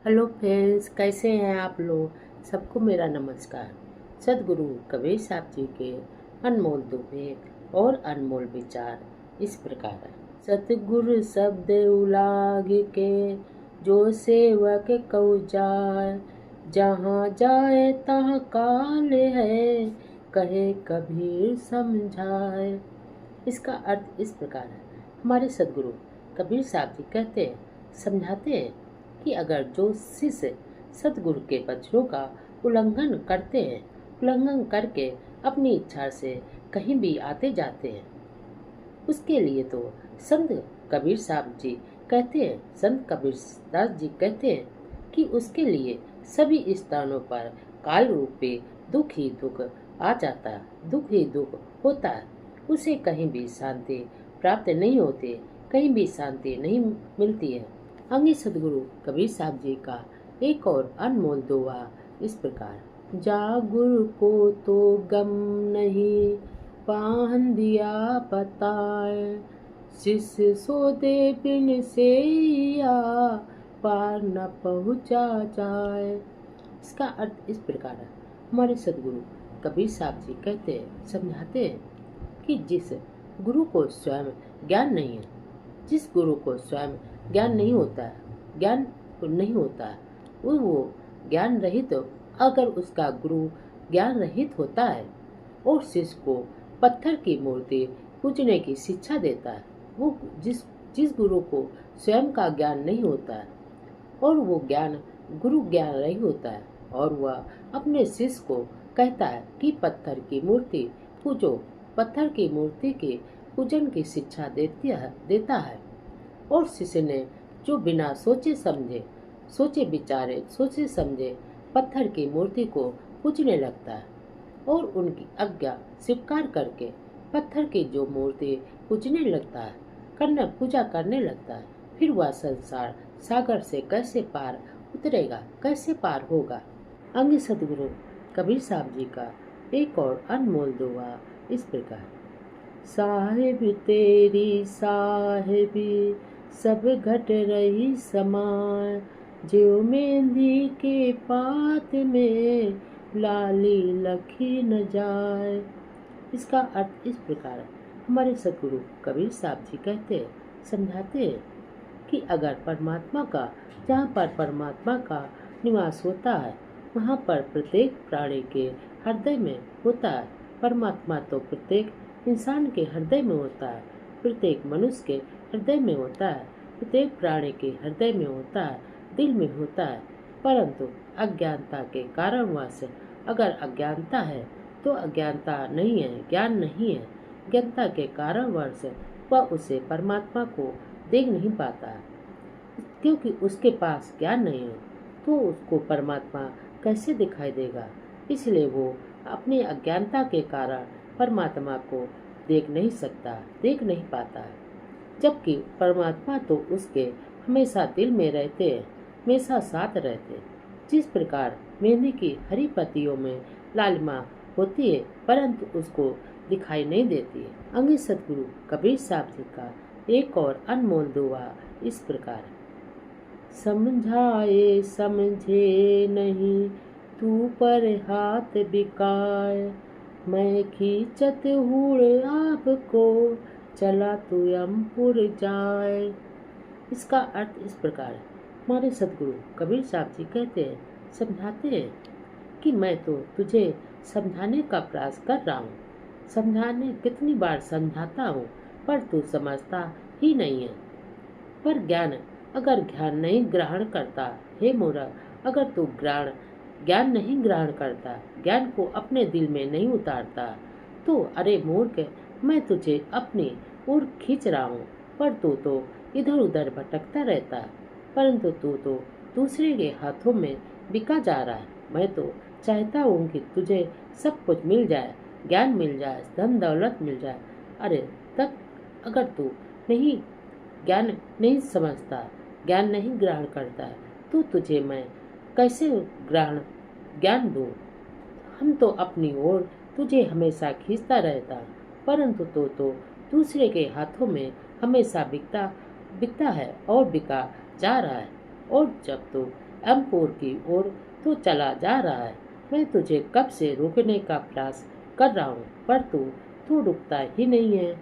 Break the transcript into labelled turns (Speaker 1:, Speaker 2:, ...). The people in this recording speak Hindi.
Speaker 1: हेलो फ्रेंड्स, कैसे हैं आप लोग। सबको मेरा नमस्कार। सदगुरु कबीर साहब जी के अनमोल दोहे और अनमोल विचार इस प्रकार है। सतगुरु शब्द उलाग के जो सेवक कऊ जाय, जहाँ जाए तहाँ काल है, कहे कबीर समझाए। इसका अर्थ इस प्रकार है। हमारे सदगुरु कबीर साहब जी कहते हैं, समझाते हैं कि अगर जो शिष्य सतगुरु के वचनों का उल्लंघन करते हैं, उल्लंघन करके अपनी इच्छा से कहीं भी आते जाते हैं, उसके लिए तो संत कबीर साहब जी कहते हैं, संत कबीर दास जी कहते हैं कि उसके लिए सभी स्थानों पर काल रूपी दुख ही दुख आ जाता है, दुख ही दुख होता है। उसे कहीं भी शांति प्राप्त नहीं होती, कहीं भी शांति नहीं मिलती है। अंगी सदगुरु कबीर साहब जी का एक और अनमोल दोहा इस प्रकार। जा गुरु को तो गम नहीं, पाहन दिया बताए, शिष्य सोते बिन से या पार न पहुँचा जाए। इसका अर्थ इस प्रकार है। हमारे सदगुरु कबीर साहब जी कहते हैं, समझाते हैं कि जिस गुरु को स्वयं ज्ञान नहीं है, जिस गुरु को स्वयं ज्ञान नहीं होता है, ज्ञान नहीं होता है, वो ज्ञान रहित, अगर उसका गुरु ज्ञान रहित होता है और शिष्य को पत्थर की मूर्ति पूजने की शिक्षा देता है, वो जिस जिस गुरु को स्वयं का ज्ञान नहीं होता है और वो ज्ञान गुरु ज्ञान रहित होता है और वह अपने शिष्य को कहता है कि पत्थर की मूर्ति पूजो, पत्थर की मूर्ति के पूजन की शिक्षा देता है और शिष्य ने जो बिना सोचे समझे, सोचे विचारे, सोचे समझे पत्थर की मूर्ति को पूजने लगता है और उनकी आज्ञा स्वीकार करके पत्थर की जो मूर्ति पूजने लगता है, पूजा करने लगता है, फिर वह संसार सागर से कैसे पार उतरेगा, कैसे पार होगा। अंग सदगुरु कबीर साहब जी का एक और अनमोल दोहा इस प्रकार। साहिब तेरी साहिबी सब घट रही समान, ज्यों मेहंदी के पात में लाली लखी न जाए। इसका अर्थ इस प्रकार है। हमारे सदगुरु कबीर साहब जी कहते हैं, समझाते हैं कि अगर परमात्मा का, जहाँ पर परमात्मा का निवास होता है, वहाँ पर प्रत्येक प्राणी के हृदय में होता है। परमात्मा तो प्रत्येक इंसान के हृदय में होता है, प्रत्येक मनुष्य के हृदय में होता है, प्रत्येक प्राणी के हृदय में होता है, दिल में होता है। परंतु अज्ञानता के कारणवश, अगर अज्ञानता है तो अज्ञानता नहीं है, ज्ञान नहीं है, ज्ञानता के कारणवश वह उसे परमात्मा को देख नहीं पाता है, क्योंकि उसके पास ज्ञान नहीं है तो उसको परमात्मा कैसे दिखाई देगा। इसलिए वो अपनी अज्ञानता के कारण परमात्मा को देख नहीं सकता, देख नहीं पाता है, जबकि परमात्मा तो उसके हमेशा दिल में रहते हैं, हमेशा साथ रहते हैं। जिस प्रकार मेहंदी की हरी पत्तियों में लालिमा होती है परंतु उसको दिखाई नहीं देती है। अंगी सदगुरु कबीर साहब जी का एक और अनमोल दोहा इस प्रकार। समझाए समझे नहीं, तू पर हाथ बिकाए, मैं खींचत हूँ आपको, चला तू यमपुर जाए। इसका अर्थ इस प्रकार है। हमारे सदगुरु कबीर साहब जी कहते हैं, समझाते हैं कि मैं तो तुझे समझाने का प्रयास कर रहा हूँ, समझाने कितनी बार समझाता हूँ पर तू समझता ही नहीं है। पर अगर ज्ञान नहीं ग्रहण करता, हे मूर्ख, अगर तू ज्ञान नहीं ग्रहण करता, ज्ञान को अपने दिल में नहीं उतारता, तो अरे मूर्ख, मैं तुझे अपनी ओर खींच रहा हूँ पर तू तो इधर उधर भटकता रहता है, परंतु तू तो दूसरे के हाथों में बिका जा रहा है। मैं तो चाहता हूँ कि तुझे सब कुछ मिल जाए, ज्ञान मिल जाए, धन दौलत मिल जाए। अरे तब अगर तू ज्ञान नहीं समझता, ज्ञान नहीं ग्रहण करता है तो तुझे मैं कैसे ज्ञान दूँ। हम तो अपनी ओर तुझे हमेशा खींचता रहता, परंतु तो दूसरे के हाथों में हमेशा बिकता है और बिका जा रहा है। और जब तू एमपोर की ओर तू चला जा रहा है। मैं तुझे कब से रोकने का प्रयास कर रहा हूँ, पर तू तू रुकता ही नहीं है।